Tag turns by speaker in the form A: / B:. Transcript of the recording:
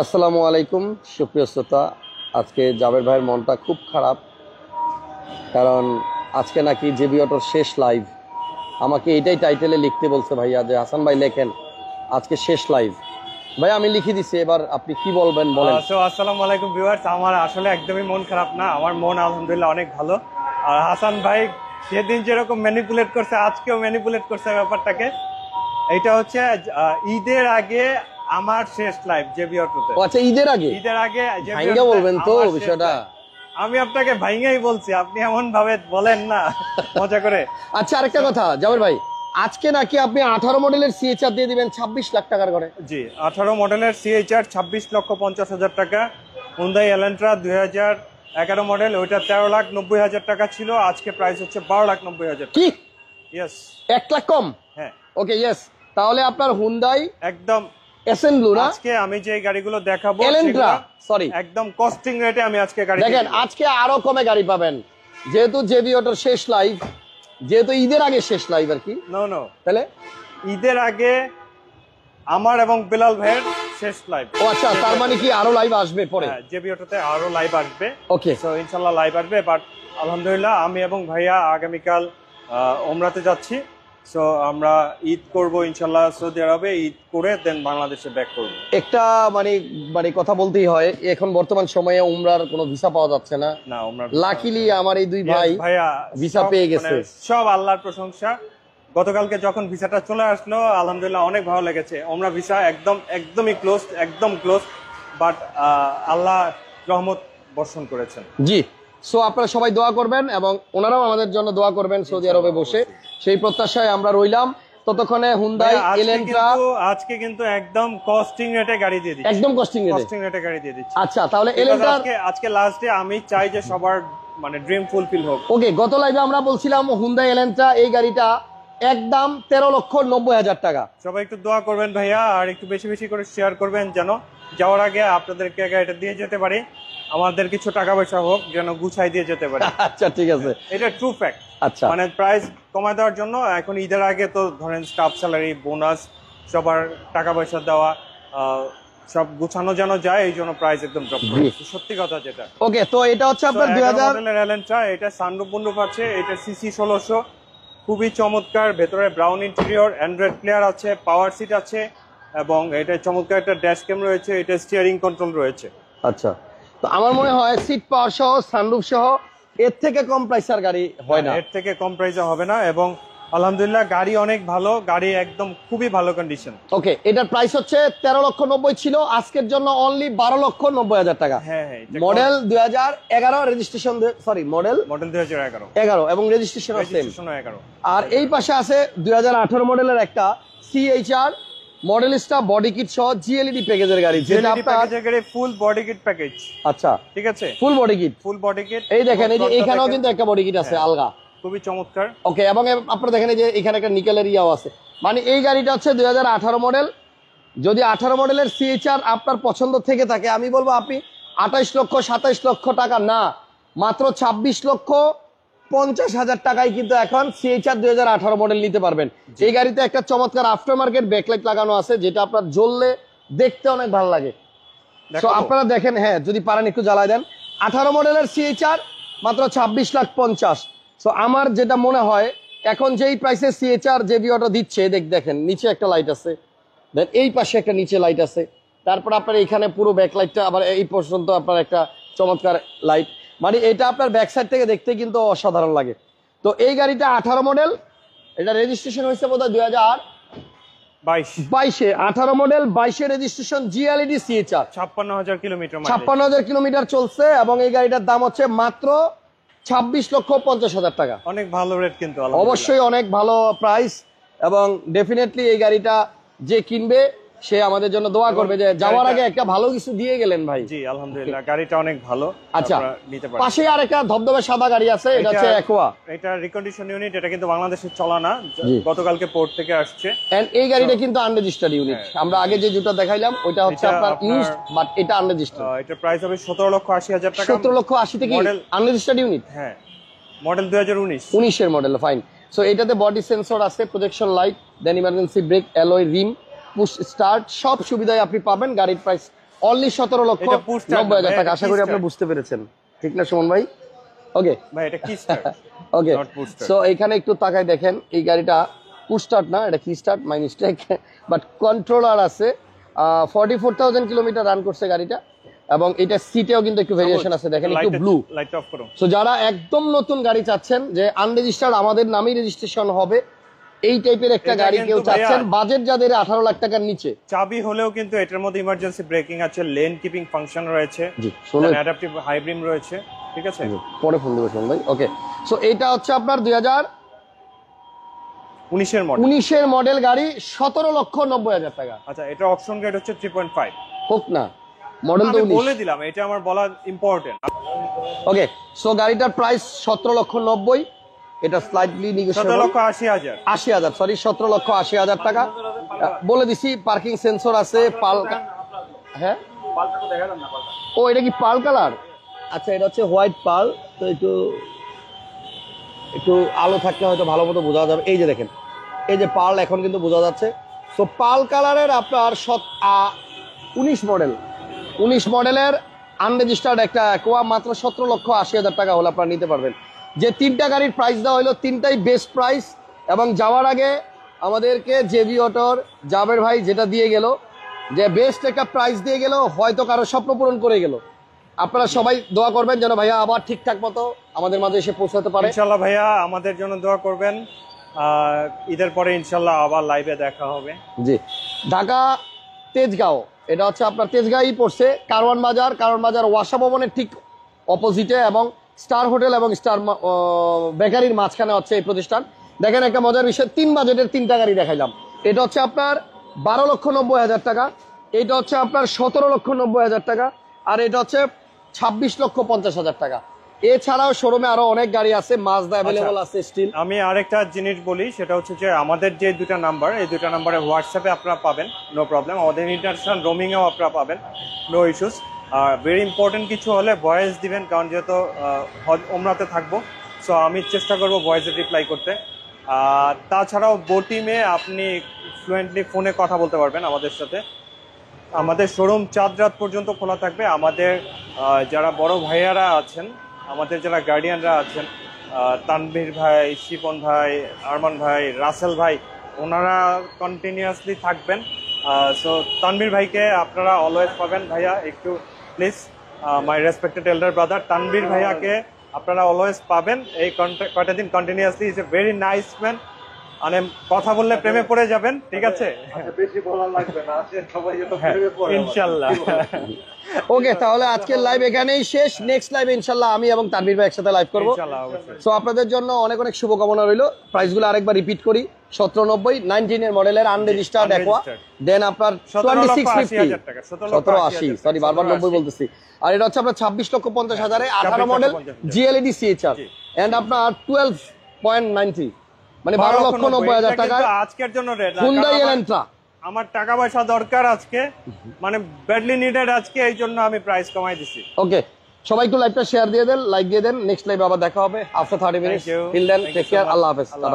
A: আসসালামু আলাইকুম সুপ্রিয় শ্রোতা। আজকে জাবের ভাইয়ের মনটা খুব খারাপ, কারণ আজকে নাকি জেবি অটোর শেষ লাইভ। আমাকে এটাই টাইটেলে লিখতে বলছে ভাইয়া, যে হাসান ভাই লেখেন আজকে শেষ লাইভ। ভাই আমি লিখে দিছি, এবার আপনি কি বলবেন বলেন।
B: আসসালামু আলাইকুম ভিউয়ার্স। আমার আসলে একদমই মন খারাপ না, আমার মন আলহামদুলিল্লাহ অনেক ভালো। আর হাসান ভাই সেদিন যেরকম ম্যানিপুলেট করছে, আজকেও ম্যানিপুলেট করছে ব্যাপারটাকে। এটা হচ্ছে ঈদের আগে আমার শেষ লাইভ জেবি অটোতে।
A: আচ্ছা, ঈদের আগে?
B: ঈদের আগে
A: ভাইঙ্গা বলবেন তো বিষয়টা।
B: আমি আপনাকে ভাইঙ্গাই বলছি, আপনি এমন ভাবে বলেন না মজা করে।
A: আচ্ছা, আরেকটা কথা জাবের ভাই, আজকে নাকি আপনি 18 মডেলের সিএচআর দিয়ে দিবেন 26 লাখ টাকার করে।
B: জি, 18 মডেলের সিএইচআর 26,50,000 টাকা। হুন্দাই এলান্ট্রা 2011 মডেল, ওইটা 13,90,000 টাকা ছিল, আজকে প্রাইস হচ্ছে 12,90,000।
A: কি?
B: ইয়েস,
A: 1 লাখ কম?
B: হ্যাঁ।
A: ওকে, ইয়েস। তাহলে আপনার হুন্দাই
B: একদম
A: এসএন ব্লু না?
B: আজকে আমি যে গাড়িগুলো দেখাবো
A: এলেন্ট্রা, সরি,
B: একদম কস্টিং রেটে আমি আজকে গাড়ি
A: দেখেন আজকে আরো কমে গাড়ি পাবেন, যেহেতু জেবি অটোর শেষ লাইভ, যেহেতু ঈদের আগে শেষ লাইভ আর কি।
B: নো,
A: তাহলে
B: ঈদের আগে আমার এবং বিলাল ভাইয়ের শেষ লাইভ।
A: ও আচ্ছা, তার মানে কি আরো লাইভ আসবে পরে?
B: হ্যাঁ, জেবি অটোতে আরো লাইভ আসবে।
A: ওকে,
B: সো ইনশাআল্লাহ লাইভ আসবে। বাট আলহামদুলিল্লাহ আমি এবং ভাইয়া আগামীকাল ওমরাতে যাচ্ছি। সো আমরা ঈদ করব ইনশাআল্লাহ সৌদি আরবে, ঈদ করে দেন বাংলাদেশে ব্যাক করব।
A: একটা মানে মানে কথা বলতেই হয়, এখন বর্তমান সময়ে উমরার কোনো ভিসা পাওয়া যাচ্ছে না।
B: না, ওমরা
A: লাকিলি আমার এই দুই ভাই
B: ভাইয়া
A: ভিসা পেয়ে গেছে।
B: সব আল্লাহর প্রশংসা। গতকালকে যখন ভিসাটা চলে আসলো আলহামদুলিল্লাহ অনেক ভালো লেগেছে। ওমরা ভিসা একদমই ক্লোজ, বাট আল্লাহ রহমত বর্ষণ করেছেন।
A: জি, সো আপনারা সবাই দোয়া করবেন এবং ওনারাও আমাদের জন্য দোয়া করবেন সৌদি আরবে বসে, সেই প্রত্যাশায় আমরা রইলাম। ততক্ষণে হুন্দাই এলেন্ট্রা
B: আজকে কিন্তু একদম কস্টিং রেটে গাড়ি দিয়ে দিচ্ছি,
A: একদম কস্টিং
B: রেটে গাড়ি দিয়ে দিচ্ছি।
A: আচ্ছা, তাহলে এলেন্ট্রা
B: আজকে লাস্ট ডে, আমি চাই যে সবার মানে ড্রিম ফুলফিল হোক।
A: ওকে, গত লাইভে আমরা বলছিলাম হুন্দাই এলেন্ট্রা এই গাড়িটা একদম 13,90,000 টাকা।
B: সবাই একটু দোয়া করবেন ভাইয়া, আর একটু বেশি বেশি করে শেয়ার করবেন, যেন যাওয়ার আগে আপনাদেরকে গাড়িটা দিয়ে যেতে পারি, আমাদের কিছু টাকা পয়সা হোক, যেন গুছাই দিয়ে যেতে পারি।
A: আচ্ছা, ঠিক আছে,
B: এটা ট্রু ফ্যাক্ট।
A: আচ্ছা,
B: মানে প্রাইস কমায় দেওয়ার জন্য এখন ঈদের আগে তো ধরেন স্টাফ স্যালারি, বোনাস, সবার টাকা পয়সা দেওয়া, সব গুছানো যেন যায়, এই জন্য প্রাইস একদম ড্রপ করে। সত্যি কথা যেটা।
A: ওকে, তো এটা হচ্ছে আপনার 2000
B: মডেলের এলেন্ট্রা। এটা সানরুফ বন্ধুফ আছে, এটা সিসি 1600, খুবই চমৎকার। ভেতরে ব্রাউন ইন্টেরিয়র, অ্যান্ড্রয়েড প্লেয়ার আছে, পাওয়ার সিট আছে, এবং এটা চমৎকার একটা ড্যাশ ক্যাম রয়েছে, এটা স্টিয়ারিং কন্ট্রোল রয়েছে।
A: আচ্ছা, তো আমার মনে হয় সিট পাওয়ার সহ সানরুফ সহ এর থেকে কম প্রাইসের গাড়ি হয় না।
B: এর থেকে কম প্রাইসে হবে না, এবং আলহামদুলিল্লাহ গাড়ি অনেক ভালো, গাড়ি একদম খুবই ভালো কন্ডিশন।
A: ওকে, এটার প্রাইস হচ্ছে 13,90,000 ছিল, আজকের জন্য অনলি 12,90,000 টাকা।
B: হ্যাঁ,
A: মডেল 2011, রেজিস্ট্রেশন সরি মডেল
B: 2011
A: এবং রেজিস্ট্রেশন সেম।
B: 11।
A: আর এই পাশে আছে 2018 মডেলের একটা সিএইচআর মডেলিস্টা বডি কিট সহ জিএলইডি প্যাকেজের গাড়ি, যেটা আপনার
B: ফুল বডি কিট প্যাকেজ।
A: আচ্ছা,
B: ঠিক আছে,
A: ফুল বডি কিট। এই দেখেন, এই যে এখানেও কিন্তু একটা বডি কিট আছে আলগা,
B: খুবই চমৎকার।
A: ওকে, এবং আপনারা দেখেন এই যে এখানে একটা নিকেলের ইয়াও আছে। মানে এই গাড়িটা হচ্ছে 2018 মডেল। যদি 18 মডেলের সিএইচআর আপনার পছন্দ থেকে থাকে, আমি বলবো আপনি 28 লক্ষ 27 লক্ষ টাকা না, মাত্র 26,50,000 টাকায় কিন্তু এখন সিএইচআর 2018 মডেল নিতে পারবেন। এই গাড়িতে একটা চমৎকার আফটার মার্কেট ব্যাকলাইট লাগানো আছে, যেটা আপনার জ্বললে দেখতে অনেক ভালো লাগে। তো আপনারা দেখেন, হ্যাঁ যদি পারেন একটু জ্বালায় দেন। 18 মডেলের সিএইচআর মাত্র 26,50,000। সো আমার যেটা মনে হয়, এখন যেই প্রাইসে সিএইচআর জেবি অটো দিচ্ছে, দেখেন নিচে একটা লাইট আছে, দেন এই পাশে একটা নিচে লাইট আছে, তারপর আপনার এখানে পুরো ব্যাকলাইটটা আবার এই পর্যন্ত আপনার একটা চমৎকার লাইট। মানে এটা আপনার ব্যাক সাইড থেকে দেখতে কিন্তু অসাধারণ লাগে। তো এই গাড়িটা 18 মডেল, এটা রেজিস্ট্রেশন হয়েছে বোধহয় 2022-এ। 18 মডেল 22-এ রেজিস্ট্রেশন, জিএলইডি সিএইচআর, 56,000 কিলোমিটার চলছে, এবং এই গাড়িটার দাম হচ্ছে মাত্র 26,50,000 টাকা।
B: অনেক ভালো রেট কিন্তু,
A: অবশ্যই অনেক ভালো প্রাইস, এবং ডেফিনেটলি এই গাড়িটা যে কিনবে সে আমাদের জন্য দোয়া করবে, যে যাওয়ার আগে একটা ভালো কিছু দিয়ে গেলেন ভাই।
B: জি আলহামদুলিল্লাহ, গাড়িটা অনেক ভালো।
A: আচ্ছা, পাশে আর একটা ধবধবে সাদা গাড়ি আছে, এটা হচ্ছে অ্যাকোয়া।
B: এটা রিকন্ডিশন ইউনিট, এটা কিন্তু বাংলাদেশে চলা না, গতকালকে পোর্ট থেকে আসছে।
A: এন্ড এই গাড়িটা কিন্তু আনরেজিস্টার্ড ইউনিট। আমরা আগে যে দুটো দেখাইলাম ওইটা হচ্ছে আপনার ইউজড, বাট এটা আনরেজিস্টার্ড।
B: এটা প্রাইস হবে 17,80,000 টাকা।
A: 17,80,000 থেকে আনরেজিস্টার্ড ইউনিট।
B: হ্যাঁ, মডেল 2019
A: এর মডেল, ফাইন। সো এটাতে বডি সেন্সর আছে, projection light, then emergency brake, alloy rim, push start, সব সুবিধাই আপনি পাবেন। গাড়ির প্রাইস অনলি 17 লক্ষ
B: এটা push start
A: 90,000 টাকা।
B: এটা
A: আশা করি
B: kick
A: আপনি
B: start।
A: বুঝতে পেরেছেন, ঠিক না সুমন ভাই? ওকে
B: ভাই এটা কি start?
A: Okay,
B: Not push start।
A: So এখানে একটু তাকায় দেখেন, এই গাড়িটা পুশ স্টার্ট না, এটা কি start, my mistake, but controller আছে। 44,000 কিলোমিটার রান করছে গাড়িটা, এবং এটা সিটেও কিন্তু একটু ভেরিয়েশন আছে, দেখেন একটু ব্লু।
B: লাইট অফ করো।
A: সো যারা একদম নতুন গাড়ি চাচ্ছেন, যে আনরেজিস্টার্ড আমাদের নামেই রেজিস্ট্রেশন হবে, এই টাইপের একটা
B: এটা
A: গাড়ি
B: কিন্তু
A: কেউ চাচ্ছেন,
B: ভাইয়া-
A: বাজেট যাদের 18 লাখ টাকার নিচে,
B: চাবি হলেও কিন্তু এটার মধ্যে ইমার্জেন্সি ব্রেকিং আছে, লেন কিপিং ফাংশন রয়েছে,
A: জি শুনুন,
B: অ্যাডাপটিভ হাই বিম রয়েছে, ঠিক আছে?
A: পরে ফোন দেবো সুমন ভাই। ওকে, সো এইটা হচ্ছে আপনার
B: 19 এর মডেল।
A: 2019-এর মডেল গাড়ি, 17,90,000 টাকা।
B: আচ্ছা, এটা অপশন গ্রেড হচ্ছে 3.5।
A: হোক না, মডেল তো
B: আমি
A: 19।
B: বলে দিলাম, এটা আমার বলা ইম্পর্টেন্ট।
A: ওকে, সো গাড়িটার প্রাইস 17,90,000, এটা স্লাইটলি নিগোশিয়েবল।
B: 17,80,000।
A: 80,000, সরি 17,80,000 টাকা। বলে দিছি, পার্কিং সেন্সর আছে, পাল, হ্যাঁ ও এটা কি পাল কালার? আচ্ছা, এটা হচ্ছে হোয়াইট পাল, তো একটু একটু আলো থাকলে হয়তো ভালো মতো বোঝা যাবে। এই যে দেখেন, এই যে পাল এখন কিন্তু বোঝা যাচ্ছে। সো পাল কালারের আপনার 19 মডেল, 19 মডেলের আনরেজিস্টার্ড একটা কোয়া, মাত্র 17,80,000 টাকা হলে আপনারা নিতে পারবেন। যে তিনটা গাড়ির প্রাইস দেওয়া হলো, তিনটাই বেস্ট প্রাইস। এবং যাওয়ার আগে আমাদেরকে জেবি অটোর জাবের ভাই যেটা দিয়ে গেল, যে বেস্ট একটা প্রাইস দিয়ে গেল, হয়তো কারো স্বপ্ন পূরণ করে গেল। আপনারা সবাই দোয়া করবেন যেন ভাইয়া আবার ঠিকঠাক মতো আমাদের মাঝে এসে পৌঁছাতে পারে।
B: ইনশাআল্লাহ ভাইয়া আমাদের জন্য দোয়া করবেন। ঈদের পরে ইনশাআল্লাহ আবার লাইভে দেখা হবে।
A: জি, ঢাকা তেজগাঁও, এটা হচ্ছে আপনার তেজগাঁই পড়ছে, কারওয়ান বাজার, কারওয়ান বাজার ওয়াসা ভবনের ঠিক অপোজিটে, এবং স্টার হোটেল এবং স্টার বেকারির মাঝখানে হচ্ছে এই প্রতিষ্ঠান। দেখেন একটা মজার বিষয়, 3 বাজেটের 3টা গাড়ি দেখাইলাম। এটা হচ্ছে আপনার 12,90,000 টাকা, এটা হচ্ছে আপনার 17,90,000 টাকা, আর এটা হচ্ছে 26,50,000 টাকা। এছাড়াও শোরুমে আরো অনেক গাড়ি আছে, মাজদা অ্যাভেলেবল আছে স্টিল।
B: আমি আরেকটা জিনিস বলি, সেটা হচ্ছে যে আমাদের যে দুটা নাম্বার, এই দুটা নাম্বারে হোয়াটসঅ্যাপে আপনারা পাবেন, নো প্রবলেম। আমাদের ইন্টারন্যাশনাল রোমিংয়েও আপনারা পাবেন, নো ইস্যুস। আর ভেরি ইম্পর্টেন্ট কিছু হলে ভয়েস দিবেন, কারণ যেহেতু ওমরাতে থাকবো, সো আমি চেষ্টা করবো ভয়েসে রিপ্লাই করতে। আর তাছাড়াও বোটিমে আপনি ফ্লুয়েন্টলি ফোনে কথা বলতে পারবেন আমাদের সাথে। আমাদের শোরুম চাঁদ রাত পর্যন্ত খোলা থাকবে। আমাদের যারা বড় ভাইয়ারা আছেন, আমাদের যারা গার্ডিয়ানরা আছেন, তানভীর ভাই, শিপন ভাই, আরমান ভাই, রাসেল ভাই, ওনারা কন্টিনিউয়াসলি থাকবেন। সো তানভীর ভাইকে আপনারা অলওয়েজ পাবেন। ভাইয়া একটু please, my respected elder brother, Tanvir ভাইয়াকে আপনারা অলওয়েজ পাবেন। এই কয়টা দিন continuously, is a very nice man. মানে কথা বললে প্রেমে পড়ে যাবেন, ঠিক আছে?
C: বেশি বলা লাগবে না, আসেন সবাই যেন প্রেমে পড়ে।
B: ইনশাল্লাহ।
A: ওকে, তাহলে আজকের লাইভ এখানেই শেষ। নেক্সট লাইভে ইনশাল্লাহ আমি এবং তানভীর ভাই একসাথে লাইভ করবো।
B: ইনশাল্লাহ, অবশ্যই।
A: সো আপনাদের জন্য অনেক অনেক শুভকামনা রইল। প্রাইসগুলো আরেকবার রিপিট করি, 1790, 19 এর মডেলের আনরেজিস্টার্ড একোয়া, দেন আপনার 2650, 1780, সরি বারবার 90 বলতেছি। আর এটা হচ্ছে আপনার 26,50,000, 18 মডেল জিএলইডি সিএচআর, এন্ড আপনার 12.90, মানে 12,90,000 টাকায়
B: আজকের জন্য রেট।
A: হুন্ডাই এলান্ট্রা।
B: আমার টাকা পয়সা দরকার আজকে, মানে ব্যাডলি নিডেড আজকে, এই জন্য আমি প্রাইস কমাই দিছি।
A: ওকে, সবাই একটু লাইভটা শেয়ার দিয়ে দেন, লাইক দিয়ে দেন। নেক্সট লাইভ আবার দেখা হবে after 30 minutes.
B: Thank you.
A: Till then,
B: Thank you
A: take
B: so
A: care,
B: much.
A: Allah হাফেজ।
B: আল্লাহ